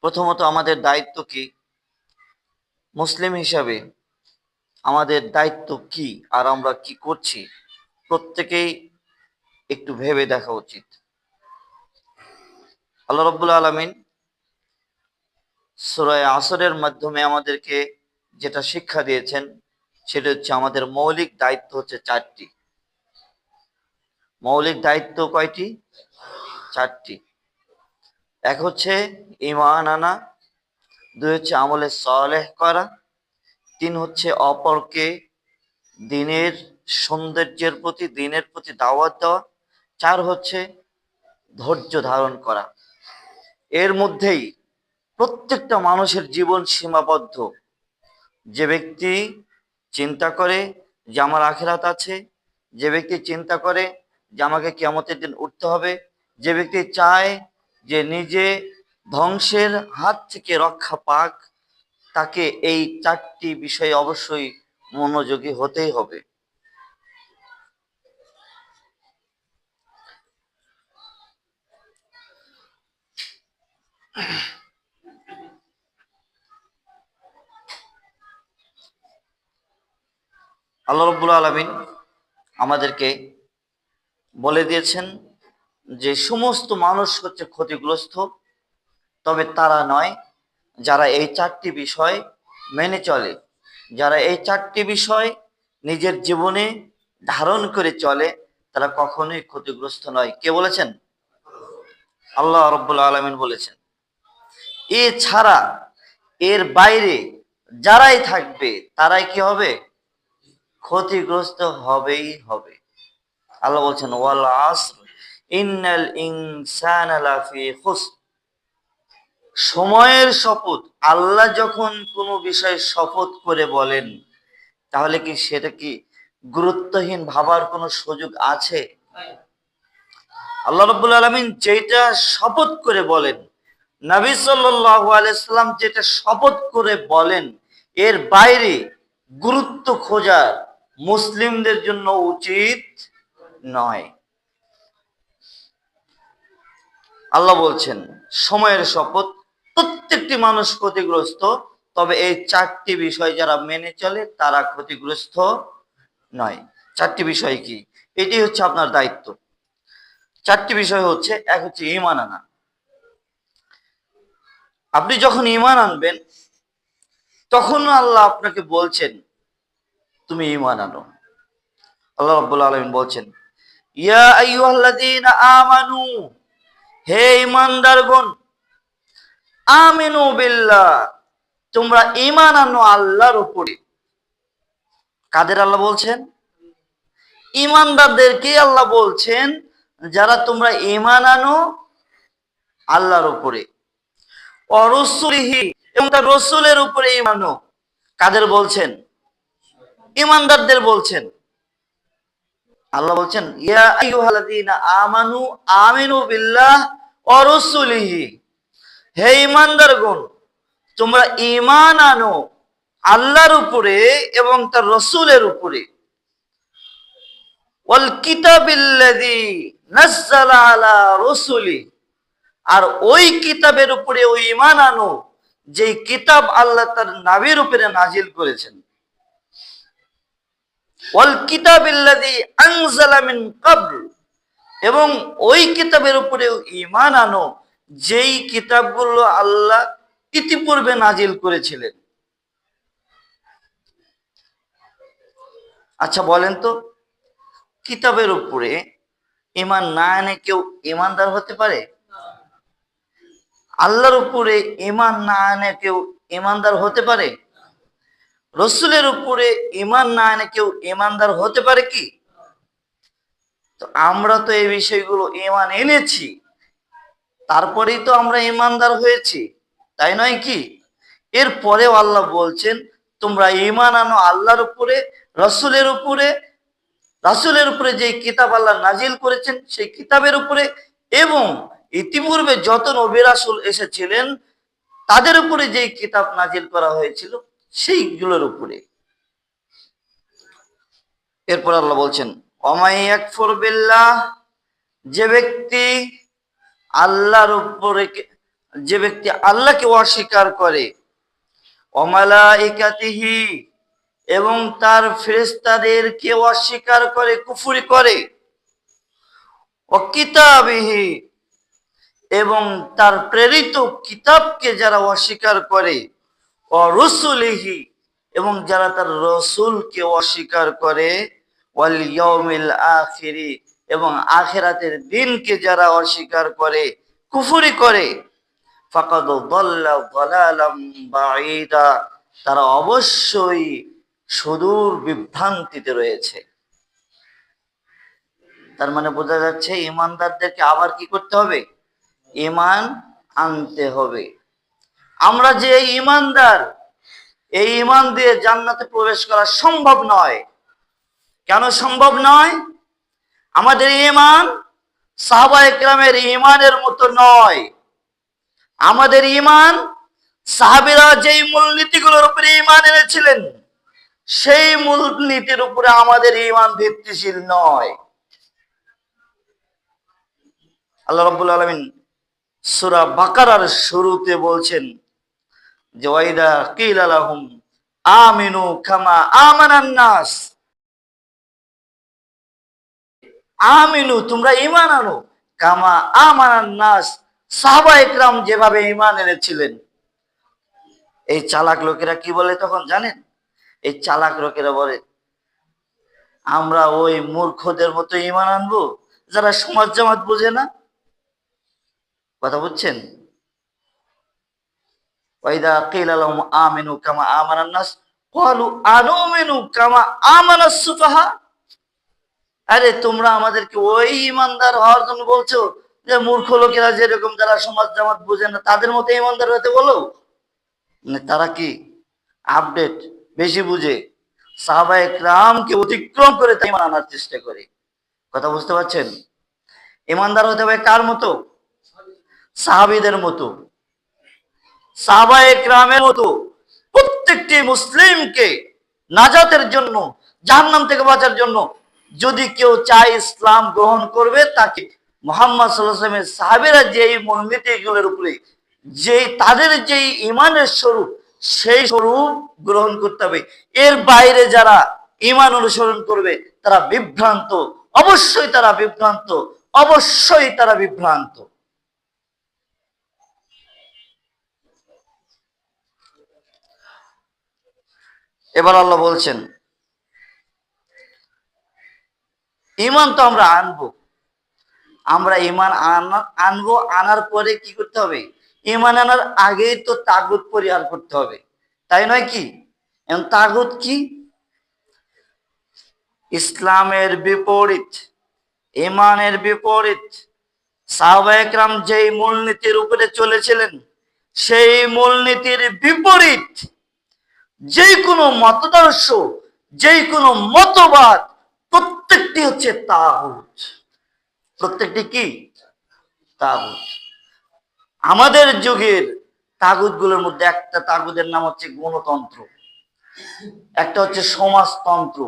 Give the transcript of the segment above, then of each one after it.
প্রথমত আমাদের দায়িত্ব কি? মুসলিম হিসাবে আমাদের দায়িত্ব কি আর আমরা কি করছি প্রত্যেকেই একটু ভেবে দেখা উচিত। আল্লাহ রাব্বুল আলামিন সূরা আসরের মাধ্যমে আমাদেরকে যেটা শিক্ষা দিয়েছেন সেটা হচ্ছে আমাদের মৌলিক দায়িত্ব হচ্ছে চারটি। মৌলিক দায়িত্ব কয়টি? চারটি। এক হচ্ছে ঈমান আনা, দুই হচ্ছে আমলে সালেহ করা, তিন হচ্ছে অপরকে দিনের সৌন্দর্যের প্রতি দিনের প্রতি দাওয়াত দেওয়া, চার হচ্ছে ধৈর্য ধারণ করা। এর মধ্যেই প্রত্যেকটা মানুষের জীবন সীমাবদ্ধ। যে ব্যক্তি চিন্তা করে যে আমার আখিরাত আছে, যে ব্যক্তি চিন্তা করে যে আমাকে কিয়ামতের দিন উঠতে হবে, যে ব্যক্তি চায় যে নিজে ধ্বংসের হাত থেকে রক্ষা পাক, তাকে এই চারটি বিষয়ে অবশ্যই মনোযোগী হতেই হবে। আল্লাহ রাব্বুল আলামিন আমাদেরকে বলে দিয়েছেন যে সমস্ত মানুষ হচ্ছে ক্ষতিগ্রস্ত, তবে তারা নয় যারা এই চারটি বিষয় মেনে চলে, যারা এই চারটি বিষয় নিজের জীবনে ধারণ করে চলে, তারা কখনোই ক্ষতিগ্রস্ত নয়। কে বলেছেন? আল্লাহ রাব্বুল আলামিন বলেছেন। এছাড়া এর বাইরে যারাই থাকবে তারাই কি হবে? ক্ষতিগ্রস্ত হবেই হবে। আল্লাহ বলছেন ওয়াল আসর ইন্নাল ইনসানা লাফি খুসর। সময়ের শপথ, আল্লাহ যখন কোনো বিষয়ে শপথ করে বলেন তাহলে কি সেটা কি গুরুত্বহীন ভাবার কোনো সুযোগ আছে? আল্লাহ রাব্বুল আলামিন যেটা শপথ করে বলেন, নবী সাল্লাল্লাহু আলাইহি সাল্লাম যেটা শপথ করে বলেন, এর বাইরে গুরুত্ব খোঁজা মুসলিমদের জন্য উচিত নয়। আল্লাহ বলছেন সময়ের শপথ, প্রত্যেকটি মানুষ ক্ষতিগ্রস্ত, তবে এই চারটি বিষয় যারা মেনে চলে তারা ক্ষতিগ্রস্ত নয়। চারটি বিষয় কি? এটি হচ্ছে আপনার দায়িত্ব। চারটি বিষয় হচ্ছে, এক হচ্ছে ঈমান আনা। আপনি যখন ঈমান আনবেন তখন আল্লাহ আপনাকে বলছেন তুমি ঈমান আনো। আল্লাহ রাব্বুল আলামিন বলছেন ইয়া আইয়ুহাল্লাযীনা আমানু, হে ঈমানদারগণ, আমিনু বিল্লাহ, তোমরা ঈমান আনো আল্লাহর উপরে। কাদের আল্লাহ বলছেন? ঈমানদারদেরকে আল্লাহ বলছেন যারা তোমরা ঈমান আনো আল্লাহর উপরে। ওয়া রাসূলিহি, এবং তার রাসূলের উপরে ঈমান আনো। কাদের বলছেন? ঈমানদারদের বলছেন। আল্লাহ বলছেন ইয়া আইয়ুহাল্লাযীনা আমানু আমিনু বিল্লাহ ওয়া রাসূলিহি, হে ঈমানদারগণ, তোমরা ঈমান আনো আল্লাহর উপরে এবং তার রাসূলের উপরে। ওয়াল কিতাবিল্লাযী নাযালা আলা রাসূলি, আর ওই কিতাবের উপরে ওই ঈমান আনো যেই কিতাব আল্লাহ তার নবীর উপরে নাজিল করেছেন। ওয়াল কিতাবিল্লাযী আনজালা মিন ক্বাবল, এবং ওই কিতাবের উপরে ঈমান আনো যেই কিতাবগুলো আল্লাহ ইতিপূর্বে নাজিল করেছিলেন। আচ্ছা বলেন তো, কিতাবের উপরে ঈমান না এনে কেউ ঈমানদার হতে পারে? আল্লাহর উপরে ঈমান না এনে কেউ ঈমানদার হতে পারে? রাসূলের উপরে ঈমান না এনে কেউ ঈমানদার হতে পারে কি? তো আমরা তো এই বিষয়গুলো ঈমান এনেছি, তারপরেই তো আমরা ঈমানদার হয়েছি, তাই নয় কি? এরপরেও আল্লাহ বলছেন তোমরা ঈমান আনো আল্লাহর উপরে, রাসূলের উপরে, রাসূলের উপরে যে কিতাব আল্লাহ নাজিল করেছেন সেই কিতাবের উপরে, এবং ইতিপূর্বে যত নবী রাসূল এসেছিলেন তাদের উপরে যে কিতাব নাজিল করা হয়েছিল সেইগুলোর উপরে। এরপর আল্লাহ বলছেন ওয়ামাই ইয়াকফুর বিল্লাহ, যে ব্যক্তি আল্লাহর উপরে যে ব্যক্তি আল্লাহকে অস্বীকার করে, ওয়া মালাইকাতিহি, এবং তার ফেরেশতাদেরকে অস্বীকার করে, কুফরি করে, ওয়া কিতাবিহি, এবং তার প্রেরিত কিতাবকে যারা অস্বীকার করে, ও রসুলিহি, এবং যারা তার রসুলকে অস্বীকার করে, ওয়াল ইয়াউমিল আখিরি, এবং আখিরাতের দিনকে যারা অস্বীকার করে, কুফরি করে, ফাকাদ দাল্লা দালালাম বাঈদা, তারা অবশ্যই সুদূর বিভ্রান্তিতে রয়েছে। তার মানে বোঝা যাচ্ছে ঈমানদারদেরকে আবার কি করতে হবে? ঈমান আনতে হবে। আমরা যে ঈমানদার, এই ঈমান দিয়ে জান্নাতে প্রবেশ করা সম্ভব নয়। কেন সম্ভব নয়? আমাদের ঈমান সাহাবায়ে কেরামের ঈমানের মতো নয়। আমাদের ঈমান সাহাবীরা যেই মূলনীতিগুলোর উপরে ঈমান এনেছিলেন, সেই মূলনীতির উপরে আমাদের ঈমান ভিত্তিশীল নয়। আল্লাহ রাব্বুল আলামিন সূরা বাকারার শুরুতে বলছেন যে ওয়াইদা কিলা লাহুম আমিনু কামা আমানান নাস, আমিনু, তোমরা ঈমান আনো, কামা আমানান নাস, সাহাবায়ে কেরাম যেভাবে ঈমান এনেছিলেন। এই চালাক লোকেরা কি বলে তখন জানেন? এই চালাক লোকেরা বলে আমরা ওই মূর্খদের মতো ঈমান আনবো যারা সমাজ জামাত বোঝে না। কথা বুঝছেন? ওয়াইদা কিলা লাহুম আমিনু কামা আমানান নাস ক্বালু আনুমিনু কামা আমানাস সুফাহা। আরে তোমরা আমাদেরকে ওই ঈমানদার হওয়ার জন্য বলছো যে মূর্খ লোকেরা যেরকম, যারা সমাজ জামাত বোঝে না, তাদের মতো ঈমানদার হতে বলো? মানে তারা কি আপডেট, বেশি বুঝে, সাহাবায়ে কেরামকে অতিক্রম করে তাই ঈমান আনার চেষ্টা করে। কথা বুঝতে পারছেন? ঈমানদার হতে হবে কার মতো? সাহাবীদের মতো, সাহাবায়ে কেরামের মতো। প্রত্যেকটি মুসলিমকে নাজাতের জন্য, জাহান্নাম থেকে বাঁচার জন্য যদি কেউ চায় ইসলাম গ্রহণ করবে, তাকে মুহাম্মদ সাল্লাল্লাহু আলাইহি ওয়াসাল্লামের সাহাবীরা যেই মূলনীতিগুলোর উপরে, যেই তাদের যেই ঈমানের স্বরূপ, সেই স্বরূপ গ্রহণ করতে হবে। এর বাইরে যারা ঈমান অনুসরণ করবে তারা বিভ্রান্ত, অবশ্যই তারা বিভ্রান্ত, অবশ্যই তারা বিভ্রান্ত। এবার আল্লাহ বলছেন ঈমান তো আমরা আনবো, আমরা ঈমান আনবো, আনার পরে কি করতে হবে? ঈমান আনার আগেই তো তাগুত পরিহার করতে হবে, তাই নয় কি? এখন তাগুত কি? ইসলামের বিপরীত, ঈমানের বিপরীত। সাহাবায়ে কেরাম যেই মূলনীতির উপরে চলেছিলেন, সেই মূলনীতির বিপরীত যে কোনো মতাদর্শ, যে কোনো মতবাদ, প্রত্যেকটি হচ্ছে তাগুত। প্রত্যেকটি কি? তাগুত। আমাদের যুগের তাগুত গুলোর মধ্যে একটা তাগুতের নাম হচ্ছে গণতন্ত্র, একটা হচ্ছে সমাজতন্ত্র,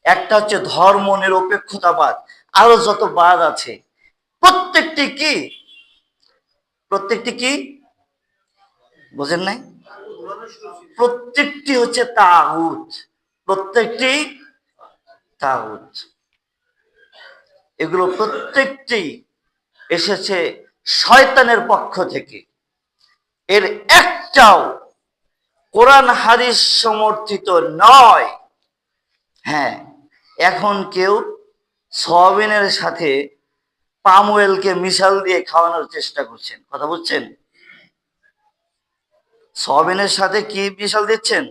একটা হচ্ছে ধর্ম নিরপেক্ষতাবাদ, আরো যত বাদ আছে, প্রত্যেকটি কি? প্রত্যেকটি কি? বুঝেন নাই? প্রত্যেকটি হচ্ছে তাগুত, প্রত্যেকটি তাগুত। এগুলো প্রত্যেকটি এসেছে শয়তানের পক্ষ থেকে। এর একটাও কোরআন হাদিস সমর্থিত নয়। হ্যাঁ, এখন কেউ সয়াবিনের সাথে পাম অয়েলকে মিশাল দিয়ে খাওয়ানোর চেষ্টা করছেন। কথা বুঝছেন? সয়াবিনের সাথে কি মিশাল দিচ্ছেন?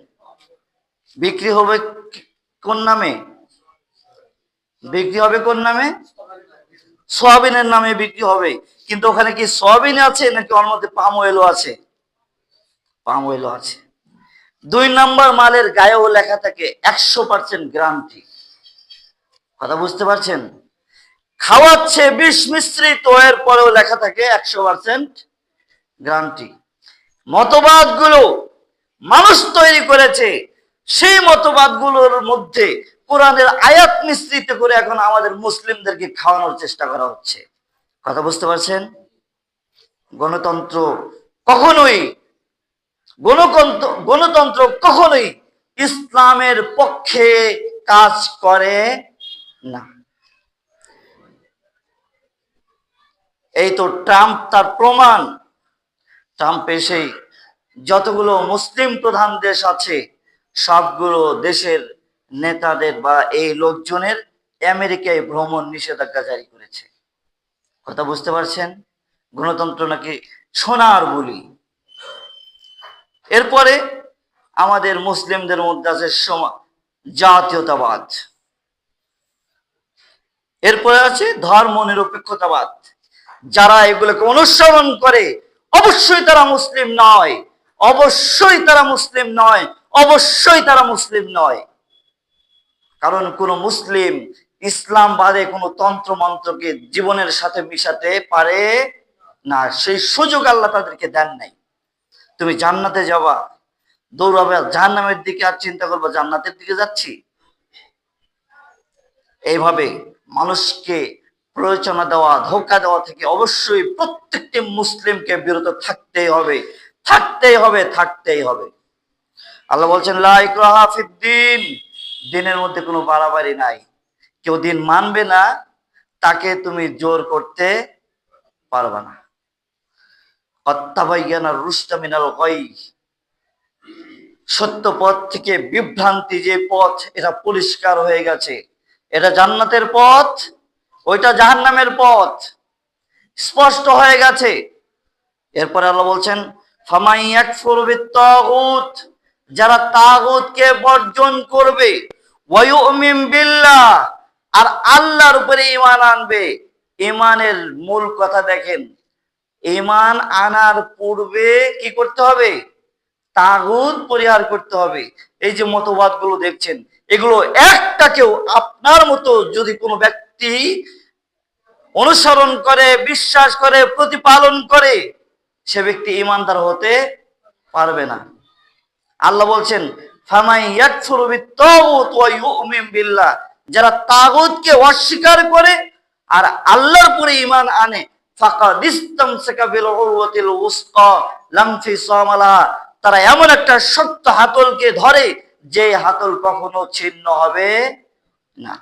বিক্রি হবে কোন নামে? বিক্রি হবে কোন নামে? সয়াবিনের নামে বিক্রি হবে। কিন্তু ওখানে কি সয়াবিন আছে নাকি ওর মধ্যে পাম অয়েলও আছে? পাম অয়েলও আছে। 2 নাম্বার মালের গায়েও লেখা থাকে 100% গ্যারান্টি। কথা বুঝতে পারছেন? খাওয়াচ্ছে বিষ মিশ্রিত, এর পরেও লেখা থাকে 100% গ্যারান্টি। মতবাদগুলো মানুষ তৈরি করেছে, সেই মতবাদগুলোর মধ্যে কোরআনের আয়াত মিশ্রিত করে এখন আমাদের মুসলিমদেরকে খাওয়ানোর চেষ্টা করা হচ্ছে। কথা বুঝতে পারছেন? গণতন্ত্র, কখনোই গণতন্ত্র কখনোই ইসলামের পক্ষে কাজ করে না। এই তো ট্রাম্প তার প্রমাণ। ট্রাম্প এসেই যতগুলো মুসলিম প্রধান দেশ আছে সবগুলো দেশের নেতাদের বা এই লোকজনের আমেরিকায় ভ্রমণ নিষেধাজ্ঞা জারি করেছে। কথা বুঝতে পারছেন? গণতন্ত্র নাকি সোনার বুলি। এরপরে আমাদের মুসলিমদের মধ্যে আছে জাতীয়তাবাদ, এরপরে আছে ধর্ম নিরপেক্ষতাবাদ। যারা এগুলোকে অনুসরণ করে অবশ্যই তারা মুসলিম নয়, অবশ্যই তারা মুসলিম নয়, অবশ্যই তারা মুসলিম নয়। কারণ কোন মুসলিম ইসলাম বাদে কোনো তন্ত্র মন্ত্রকে জীবনের সাথে মিশাতে পারে না, সেই সুযোগ আল্লাহ তাদেরকে দেন নাই। তুমি জান্নাতে যাবা, দৌড়াবে জাহান্নামের দিকে আর চিন্তা করবা জান্নাতের দিকে যাচ্ছি। এইভাবে মানুষকে প্ররোচনা দেওয়া, ধোঁকা দেওয়া থেকে অবশ্যই প্রত্যেকটি মুসলিমকে বিরত থাকতেই হবে, থাকতেই হবে, থাকতেই হবে। আল্লাহ বলছেন লা ইকরাহা ফিদ্দিন, দিনের মধ্যে কোনো বাড়াবাড়ি নাই। কেউ দিন মানবে না তাকে তুমি জোর করতে পারবে না। আত্তাবাইয়ানা রুশদা মিনাল গাই, সত্য পথ থেকে বিভ্রান্তি যে পথ এটা পরিষ্কার হয়ে গেছে। এটা জান্নাতের পথ, ওইটা জাহান্নামের পথ, স্পষ্ট হয়ে গেছে। এরপরে আল্লাহ বলছেন ফামাই ইয়াকফুর বিত্তাগুত, যারা তাগুতকে বর্জন করবে, ওয়া ইউমিন বিল্লাহ, আর আল্লাহর উপরে ঈমান আনবে। ঈমানের মূল কথা দেখেন, ঈমান আনার পূর্বে কি করতে হবে? তাগুত পরিহার করতে হবে। এই যে মতবাদগুলো দেখছেন, এগুলো একটাকেও আপনার মতো যদি কোনো ব্যক্তি অনুসরণ করে, বিশ্বাস করে, প্রতিপালন করে, সে ব্যক্তি ঈমানদার হতে পারবে না। আল্লাহ বলছেন ফামাই ইয়াকফুরু বিত্তাগুত ওয়া ইউমিন বিল্লাহ, যারা তাগুতকে অস্বীকার করে আর আল্লাহর উপরে ঈমান আনে, ফাকাদ ইসতামসাকা বিল উরওয়াতিল উসকা লাম ফিসাম লাহা, তারা এমন একটা শক্ত হাতলকে ধরে যে হাতল কখনো ছিন্ন হবে না।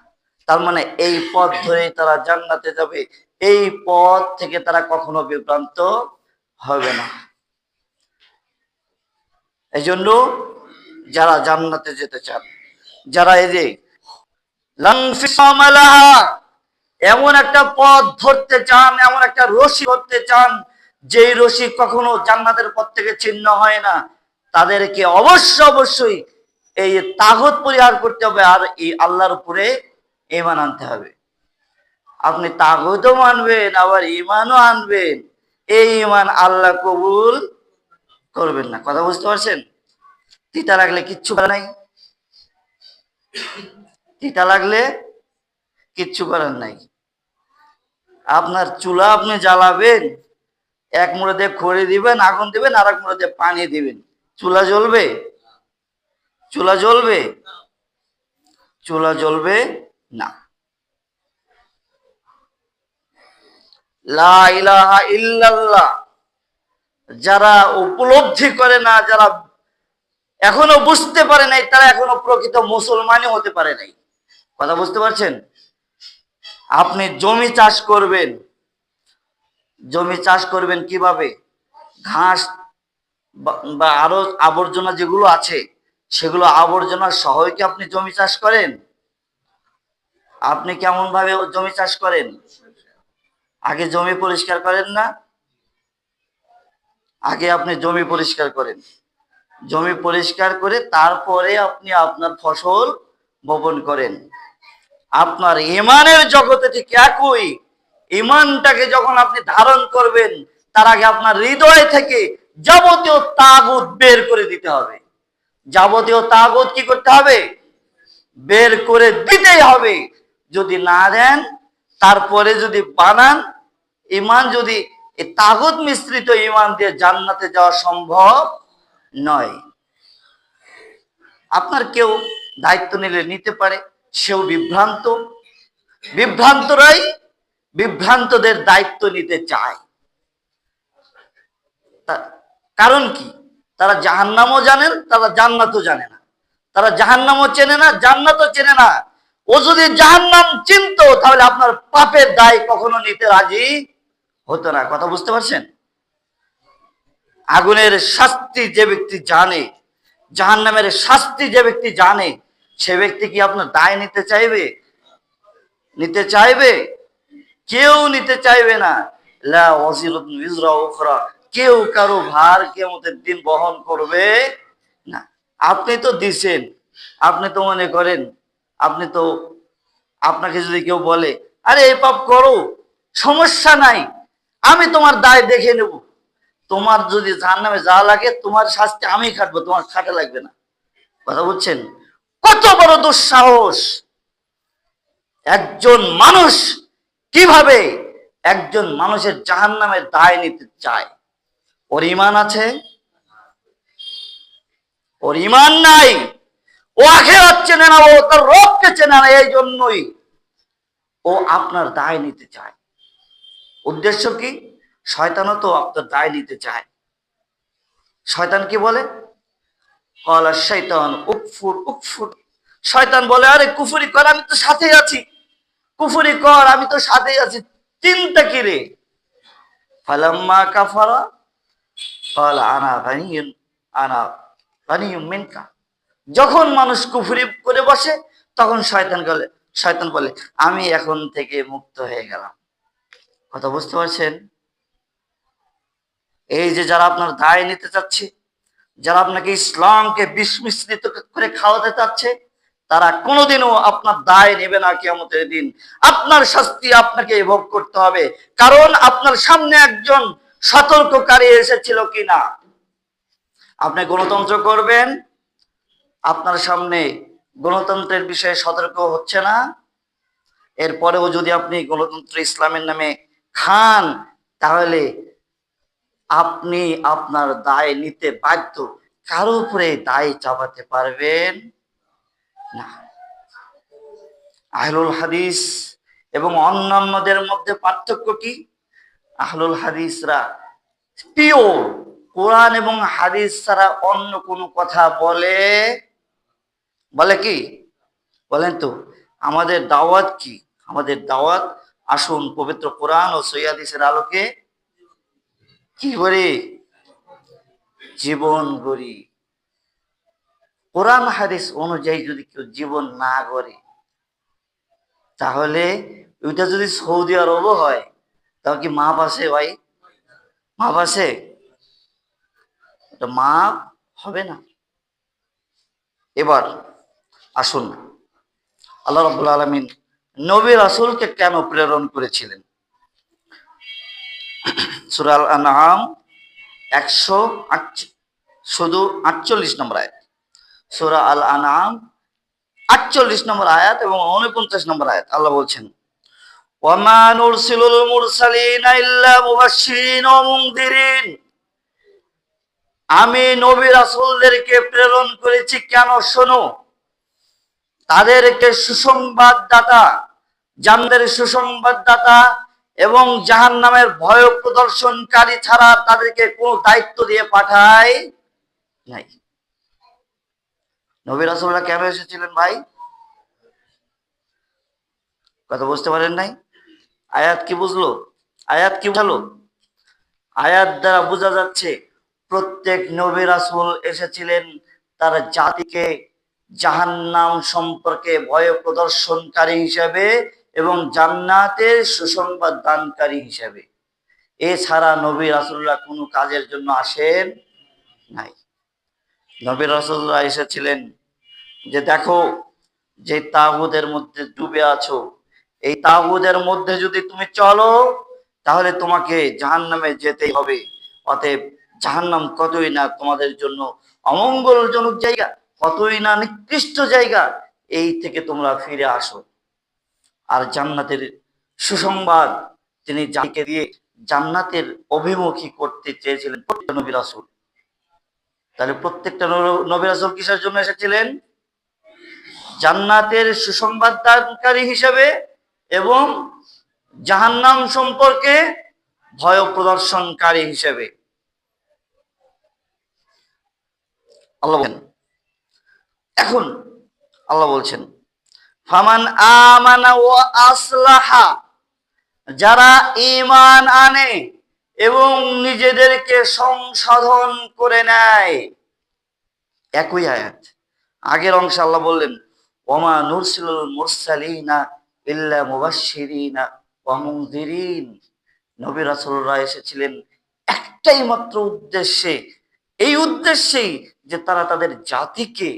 তার মানে এই পথ ধরে তারা জান্নাতে যাবে, এই পথ থেকে তারা কখনো বিভ্রান্ত হবে না। এই জন্য যারা জান্নাতে যেতে চান, যারা এই যে এমন একটা পথ ধরতে চান, এমন একটা রশি ধরতে চান যেই রশি কখনো জান্নাতের পথ থেকে ছিন্ন হয় না, তাদেরকে অবশ্যই এই তাগুত পরিহার করতে হবে আর এই আল্লাহর উপরে ঈমান আনতে হবে। আপনি তাগুতও মানবেন আবার ঈমানও আনবেন, এই ঈমান আল্লাহ কবুল করবেন না। কথা বুঝতে পারছেন? তিতা লাগলে কিচ্ছু করার নাই, তিতা লাগলে কিচ্ছু করার নাই। আপনার চুলা আপনি জ্বালাবেন, এক মুড়ে দিয়ে খড়ি দিবেন, আগুন দিবেন, আর এক মুড়ে দিয়ে পানি দিবেন, চুলা জ্বলবে? চুলা জ্বলবে? চুলা জ্বলবে না। লা ইলাহা ইল্লাল্লাহ যারা উপলব্ধি করে না, যারা এখনো বুঝতে পারে নাই, তারা এখনো প্রকৃত মুসলমানই হতে পারে নাই। কথা বুঝতে পারছেন? আপনি জমি চাষ করবেন, জমি চাষ করবেন কিভাবে? ঘাস বা আরো আবর্জনা যেগুলো আছে সেগুলো আবর্জনা সহ কি আপনি জমি চাষ করেন? আপনি কেমন ভাবে জমি চাষ করেন? আগে জমি পরিষ্কার করেন না? আগে আপনি জমি পরিষ্কার করেন, জমি পরিষ্কার করে তারপরে আপনি আপনার ফসল বপন করেন। আপনার ঈমানের জগতে ঠিক একই। ঈমানটাকে যখন আপনি ধারণ করবেন, তার আগে আপনার হৃদয় থেকে যাবতীয় তাগুত বের করে দিতে হবে। যাবতীয় তাগুত কি করতে হবে? বের করে দিতেই হবে। যদি না দেন, তারপরে যদি বানান, ঈমান যদি এই তাগুত মিশ্রিত ঈমান দিয়ে জান্নাতে যাওয়া সম্ভব নয়। আপনার কেউ দায়িত্ব নিলে নিতে পারে, সেও বিভ্রান্ত, বিভ্রান্তরাই বিভ্রান্তদের দায়িত্ব নিতে চায়। কারণ কি? তারা জাহান্নামও জানেন, তারা জান্নাতও জানে না। তারা জাহান্নামও চেনে না, জান্নাতও চেনে না। ও যদি জাহান্নাম চিনতো তাহলে আপনার পাপের দায় কখনো নিতে রাজি হতো না। কথা বুঝতে পারছেন? আগুনের শাস্তি যে ব্যক্তি জানে, জাহান্নামের শাস্তি যে ব্যক্তি জানে, সে ব্যক্তি কি আপনার দায় নিতে চাইবে? নিতে চাইবে? কেউ নিতে চাইবে না। লা ওয়াজিরাতুন উযরা উখরা, কেউ কারো ভার কিয়ামতের দিন বহন করবে না। আপনি তো দিছেন, আপনি তো মনে করেন, আপনি তো, আপনাকে যদি কেউ বলে আরে এই পাপ করো, সমস্যা নাই, আমি তোমার দায় দেখে নেব, তোমার যদি জাহান্নামে যাওয়া লাগে তোমার শাস্তি আমি খাটবো, তোমার খাটা লাগবে না। কথা বুঝছেন? কত বড় দুঃসাহস! একজন মানুষ কিভাবে একজন মানুষের জাহান্নামের দায় নিতে চায়? ওর ঈমান আছে? ওর ঈমান নাই। ও আখিরাত চেনে না, ও তার রবকে চেনে না, এই জন্যই ও আপনার দায় নিতে চায়। উদ্দেশ্য কি? শয়তানও তো আপনার দায় নিতে চায়। শয়তান কি বলে? ক্বালা শাইতান উকফুর উকফুর, শয়তান বলে আরে কুফরি কর, আমি তো সাথেই আছি, কুফরি কর, আমি তো সাথেই আছি, চিন্তা কি রে? ফালাম্মা কাফারা ক্বালা আনা গানিয়্যুন, আনা গানিয়্যুম মিনকা, যখন মানুষ কুফরি করে বসে তখন শয়তান বলে আমি এখন থেকে মুক্ত হয়ে গেলাম। কথা বুঝতে পারছেন? এই যে যারা আপনার দায় নিতে চাচ্ছে, যারা আপনাকে ইসলামকে বিষ মিশ্রিত করে খাওয়াতে চাচ্ছে, তারা কোনোদিনও আপনার দায় নেবে না কিয়ামতের দিন। আপনার শাস্তি আপনাকে ভোগ করতে হবে, কারণ আপনার সামনে একজন সতর্ককারী এসেছিল কিনা। আপনি গণতন্ত্র করবেন, আপনার সামনে গণতন্ত্রের বিষয়ে সতর্ক হচ্ছে না, এরপরেও যদি আপনি গণতন্ত্র ইসলামের নামে খান, তাহলে আপনি আপনার দায় নিতে বাধ্য, কারো উপরে দায় চাপাতে পারবেন না। আহলুল হাদিস এবং অন্যান্যদের মধ্যে পার্থক্য কি? আহলুল হাদিসরা পিওর কোরআন এবং হাদিস ছাড়া অন্য কোনো কথা বলে বলে কি? বলেন তো। আমাদের দাওয়াত কি? আমাদের দাওয়াত, আসুন পবিত্র কোরআন ও সহিহ হাদিসের আলোকে কি করি? জীবন গড়ি। কোরআন হাদিস অনুযায়ী যদি কেউ জীবন না গড়ে, তাহলে ওইটা যদি সৌদি আরবও হয়, তাও কি মাপ আছে ভাই? মাপ আছে? মাপ হবে না। এবার আসুন, আল্লাহ রাব্বুল আলামিন নবী রাসূলকে কেন প্রেরণ করেছিলেন? সূরা আল আনআম 48 নম্বর আয়াত, সূরা আল আনআম 48 নম্বর আয়াত এবং 49 নম্বর আয়াত, আল্লাহ বলছেন ওয়ামা নুরসিলুল মুরসালিনা ইল্লা মুবাশশিরিন ওয়া মুনযিরিন, আমি নবী রাসূলদেরকে প্রেরণ করেছি কেন শোনো, তাদেরকে সুসংবাদদাতা, জান্নাতের সুসংবাদদাতা এবং জাহান্নামের ভয় প্রদর্শনকারী ছাড়া তাদেরকে কোনো দায়িত্ব দিয়ে পাঠাই নাই। নবী রাসূলরা কেন এসেছিলেন ভাই? কথা বুঝতে পারেন নাই? আয়াত কি বুঝলো? আয়াত কি বুঝালো? আয়াত দ্বারা বোঝা যাচ্ছে প্রত্যেক নবী রাসূল এসেছিলেন তার জাতিকে জাহান্নাম সম্পর্কে ভয় প্রদর্শনকারী হিসেবে এবং জান্নাতের সুসংবাদ দানকারী হিসেবে। এছাড়া নবী রাসূলরা কোনো কাজের জন্য আসেন নাই। নবী রাসূলরা এসেছিলেন যে দেখো, যে তাগুতের মধ্যে ডুবে আছো, এই তাগুতের মধ্যে যদি তুমি চলো তাহলে তোমাকে জাহান্নামে যেতেই হবে। অতএব জাহান্নাম কতই না তোমাদের জন্য অমঙ্গলজনক জায়গা, কতই না নিকৃষ্ট জায়গা, এই থেকে তোমরা ফিরে আসো। আর জান্নাতের সুসংবাদ তিনি জাতিকে দিয়ে জান্নাতের অভিমুখী করতে চেয়েছিলেন প্রত্যেক নবী রাসূল। তাহলে প্রত্যেকটা নবী রাসূল কিসের জন্য এসেছিলেন? জান্নাতের সুসংবাদ দানকারী হিসেবে এবং জাহান্নাম সম্পর্কে ভয় প্রদর্শনকারী হিসেবে। আল্লাহ বলেন। এখন আল্লাহ বলছেন ফামান আমানা ওয়া আসলাহা, যারা ঈমান আনে এবং নিজেদেরকে সংশোধন করে নেয়। একই আয়াত, আগের অংশে আল্লাহ বললেন ওমা নুরসিলুল মুরসালিনা ইল্লা মুবাশশিরিনা ওয়া মুনযিরিন, নবী রাসূলরা এসেছিলেন একটাই মাত্র উদ্দেশ্যে, এই উদ্দেশ্যেই যে তারা তাদের জাতিকে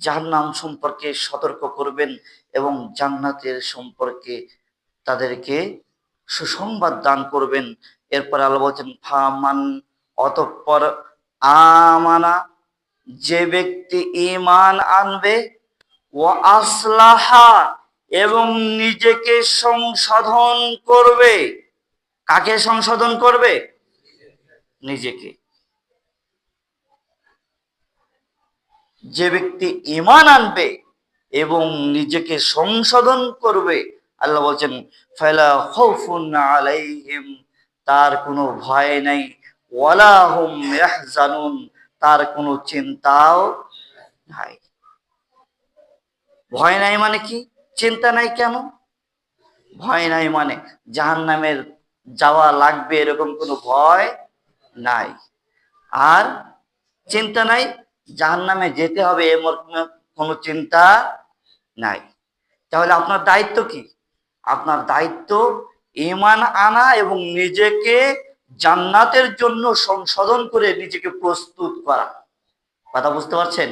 জাহান্নাম সম্পর্কে সতর্ক করবেন এবং জান্নাতের সম্পর্কে তাদেরকে সুসংবাদ দান করবেন। এরপর আল্লাহ বলছেন ফামান, অতঃপর আমানা, যে ব্যক্তি ঈমান আনবে, ওয়া আসলাহা, এবং নিজেকে সংশোধন করবে। কাকে সংশোধন করবে? নিজেকে। যে ব্যক্তি ঈমান আনবে এবং নিজেকে সংশোধন করবে, আল্লাহ বলছেন ফালা খাউফুন আলাইহিম, তার কোনো ভয় নাই, ওয়ালা হুম ইয়াহজানুন, তার কোনো চিন্তাও নাই। ভয় নাই মানে কি? চিন্তা নাই কেন? ভয় নাই মানে জাহান্নামের যাওয়া লাগবে এরকম কোনো ভয় নাই। আর চিন্তা নাই জাহান্নামে যেতে হবে এমন কোনো চিন্তা নাই। তাহলে আপনার দায়িত্ব কি? আপনার দায়িত্ব ঈমান আনা এবং নিজেকে জান্নাতের জন্য সংশোধন করে নিজেকে প্রস্তুত করা। কথা বুঝতে পারছেন?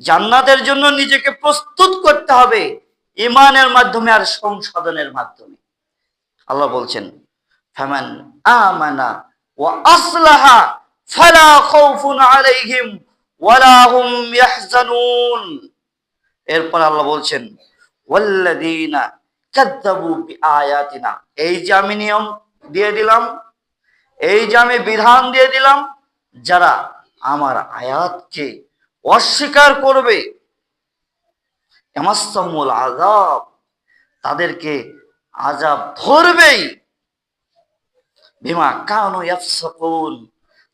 জান্নাতের জন্য নিজেকে প্রস্তুত করতে হবে ঈমানের মাধ্যমে আর সংশোধনের মাধ্যমে। আল্লাহ বলছেন ফামান আমানা ওয়া আসলাহা ফালা খাউফুন আলাইহিম ওয়ালা হুম ইয়াহজানুন। এরপর আল্লাহ বলছেন ওয়াল্লাযীনা কাযযাবু বিআয়াতিনা, এই যে আমি নিয়ম দিয়ে দিলাম, এই যে আমি বিধান দিয়ে দিলাম, যারা আমার আয়াতকে অস্বীকার করবে, ইয়ামাসসাহুমুল আযাব, তাদেরকে আযাব ধরবেই, বিমা কানু ইয়াফসাকুন,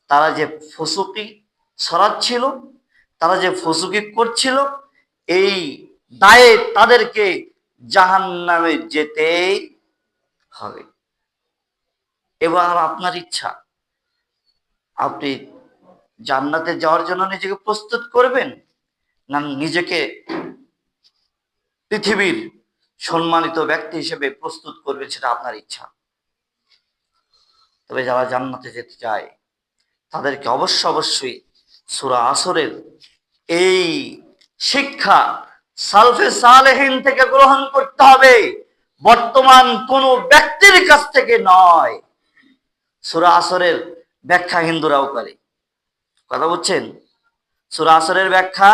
তারা যে ফুসুকি ছড়াচ্ছিল, তারা যে ফুসুকি করছিল, এই দায়ে তাদেরকে জাহান্নামে যেতেই হবে। এবার আপনার ইচ্ছা, আপনি জান্নাতে যাওয়ার জন্য নিজেকে প্রস্তুত করবেন, না নিজেকে পৃথিবীর সম্মানিত ব্যক্তি হিসেবে প্রস্তুত করবেন, সেটা আপনার ইচ্ছা। তবে যারা জান্নাতে যেতে চায় তাদেরকে অবশ্যই সূরা আসরের এই শিক্ষা সালফে সালেহিন থেকে গ্রহণ করতে হবে, বর্তমান কোন ব্যক্তির কাছ থেকে নয়। সূরা আসরের ব্যাখ্যা হিন্দুরাও করে, কথা বুঝছেন? সূরা আসরের ব্যাখ্যা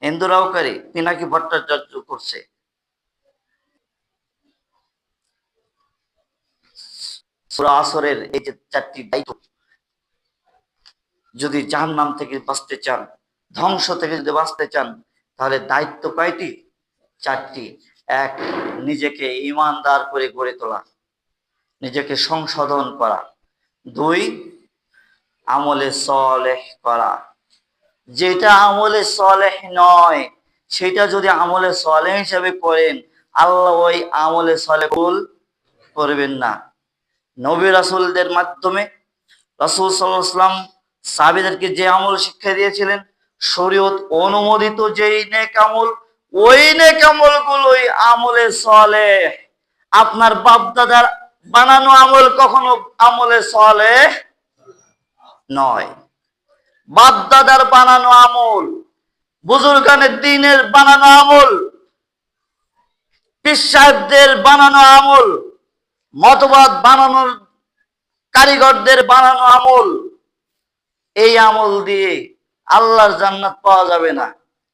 হিন্দুরাও করে, পিনাকি ভট্টাচার্য করছে। সূরা আসরের এই যে 4টি দায়িত্ব, যদি জাহান্নাম থেকে বাঁচতে চান, ধ্বংস থেকে যদি বাঁচতে চান, তাহলে দায়িত্ব কয়টি? 4টি। এক, নিজেকে ঈমানদার করে গড়ে তোলা, নিজেকে সংশোধন করা। 2, আমলে সলেহ করা। যেটা আমলে সলেহ নয় সেটা যদি আমলে সলেহ হিসেবে করেন, আল্লাহ ওই আমলে সলেহ কবুল করবেন না। নবী রাসূলদের মাধ্যমে রাসূল সাল্লাল্লাহু আলাইহি ওয়াসাল্লাম সাহাবীদেরকে যে আমল শিক্ষা দিয়েছিলেন, শরীয়ত অনুমোদিত যেই নেক আমল, ওই নেক আমলগুলোই আমলে সলেহ। আপনার বাপ দাদার বানানো আমল কখনো আমলে সলেহ নয়। বাপ দাদার বানানো আমল, বুজুর্গানের দ্বীনের বানানো আমল, পীর সাহেবদের বানানো আমল, মতবাদ বানানোর কারিগরদের বানানো আমল, এই আমল দিয়ে আল্লাহর জান্নাত পাওয়া যাবে না।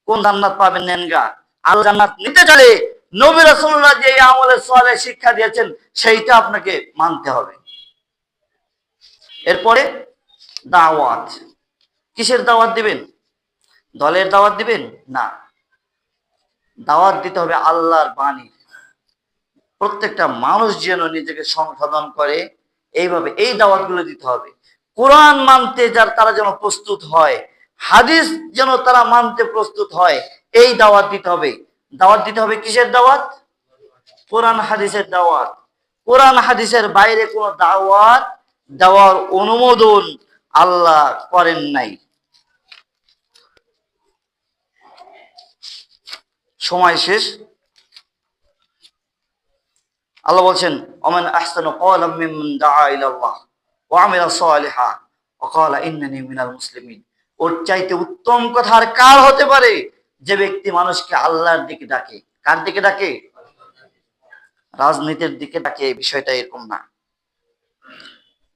কোন জান্নাত পাবেন নেনগা? আল্লাহ জান্নাত নিতে চাইলে নবী রাসূলুল্লাহ যে আমলে সলেহ শিক্ষা দিয়েছেন সেইটা আপনাকে মানতে হবে। এরপরে দাওয়াত। কিসের দাওয়াত দিবেন? দলের দাওয়াত দিবেন না, দাওয়াত দিতে হবে আল্লাহর বাণী। প্রত্যেকটা মানুষ যেন নিজেকে সংশোধন করে, এইভাবে এই দাওয়াতগুলো দিতে হবে। কোরআন মানতে তারা যেন প্রস্তুত হয়, হাদিস যেন তারা মানতে প্রস্তুত হয়, এই দাওয়াত দিতে হবে। দাওয়াত দিতে হবে কিসের দাওয়াত? কোরআন হাদিসের দাওয়াত। কোরআন হাদিসের বাইরে কোনো দাওয়াত দেওয়ার অনুমোদন আল্লাহ করেন নাই। সময় শেষ। আল্লাহ বলছেন, ওমান আহসানু ক্বালাম মিম্মান দাআ ইলাল্লাহ ওয়া আমিলা সালিহা ওয়া ক্বালা ইন্নানী মিনাল মুসলিমিন। ওর চাইতে উত্তম কথা আর কার হতে পারে যে ব্যক্তি মানুষকে আল্লাহর দিকে ডাকে। কার দিকে ডাকে? রাজনীতির দিকে ডাকে, বিষয়টা এরকম না।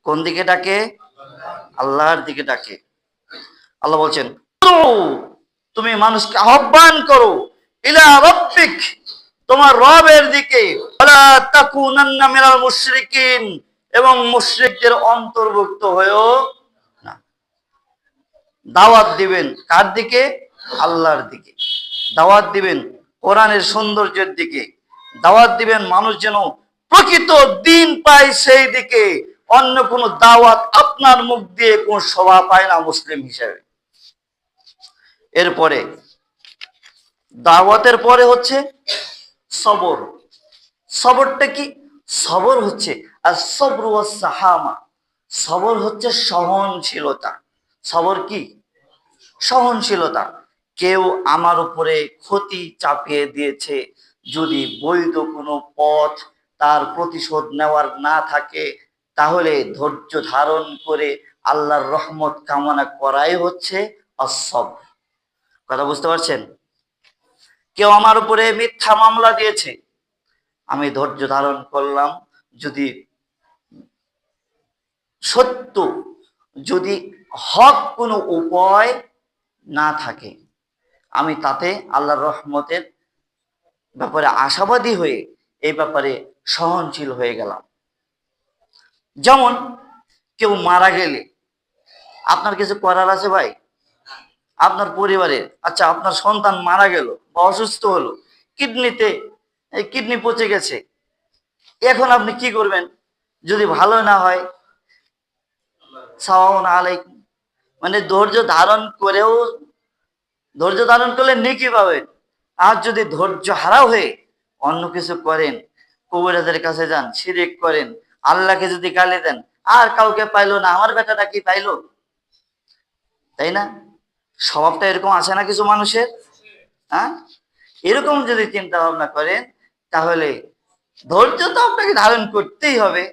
কোন দিকে ডাকে? আল্লাহর দিকে ডাকে। আল্লাহ বলছেন, তুমি মানুষকে আহ্বান করো ইলা রাব্বিক, তোমার রবের দিকে, ওয়ালা তাকুনান্না মিনাল মুশরিকিন, এবং মুশরিকদের অন্তর্ভুক্ত হয়েও না। দাওয়াত দিবেন কার দিকে? আল্লাহর দিকে। দাওয়াত দিবেন কোরআনের সৌন্দর্যের দিকে। দাওয়াত দিবেন মানুষ যেন প্রকৃত দিন পায় সেই দিকে। অন্য কোন দাওয়াত আপনার মুখ দিয়ে কোন শোভা পায় না মুসলিম হিসেবে। এরপরে দাওয়াতের পরে হচ্ছে সবর। সবরটা কি? সবর হচ্ছে আর সবর ওয়াস সাহামা। সবর হচ্ছে সহনশীলতা। সবর কি? সহনশীলতা। কেউ আমার উপরে ক্ষতি চাপিয়ে দিয়েছে, যদি বৈধ কোনো পথ তার প্রতিশোধ নেওয়ার না থাকে, তাহলে ধৈর্য ধারণ করে আল্লাহর রহমত কামনা করাই হচ্ছে as-sabr। কথা বুঝতে পারছেন? কেউ আমার উপরে মিথ্যা মামলা দিয়েছে, আমি ধৈর্য ধারণ করলাম। যদি সত্য, যদি হক কোনো উপায় না থাকে, আমি তাতে আল্লাহর রহমতের ব্যাপারে আশাবাদী হয়ে এই ব্যাপারে সহনশীল হয়ে গেলাম। যেমন কেউ মারা গেলে আপনার কিছু করার আছে ভাই? আপনার পরিবারের, আচ্ছা আপনার সন্তান মারা গেল বা অসুস্থ হলো, কিডনি পচে গেছে, এখন আপনি কি করবেন? যদি ভালো না হয়, সাওয়াউন আলাইকুম, মানে ধৈর্য ধারণ করলে নেকি পাবেন। আর যদি ধৈর্য হারা হয়ে অন্য কিছু করেন, কবিরাজের কাছে যান, শিরিক করেন, আল্লাহকে যদি গালি দেন, আর কাউকে পাইলো না, আমার বেটাটা কি পাইলো? তাই না? স্বভাবটা এরকম আছে না কিছু মানুষের? হ্যাঁ, এরকম যদি চিন্তা ভাবনা করেন, তাহলে ধৈর্য তো আপনাকে ধারণ করতেই হবে।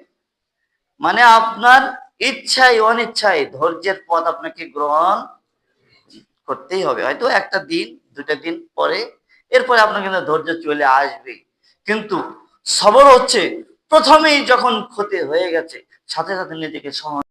মানে আপনার ইচ্ছায় অনিচ্ছায় ধৈর্যের পথ আপনাকে গ্রহণ করতেই হবে। হয়তো একটা দিন, দুটা দিন পরে, এরপরে আপনার কিন্তু ধৈর্য চলে আসবে। কিন্তু সবর হচ্ছে প্রথমেই যখন ক্ষতি হয়ে গেছে, সাথে সাথে নিজেকে সহন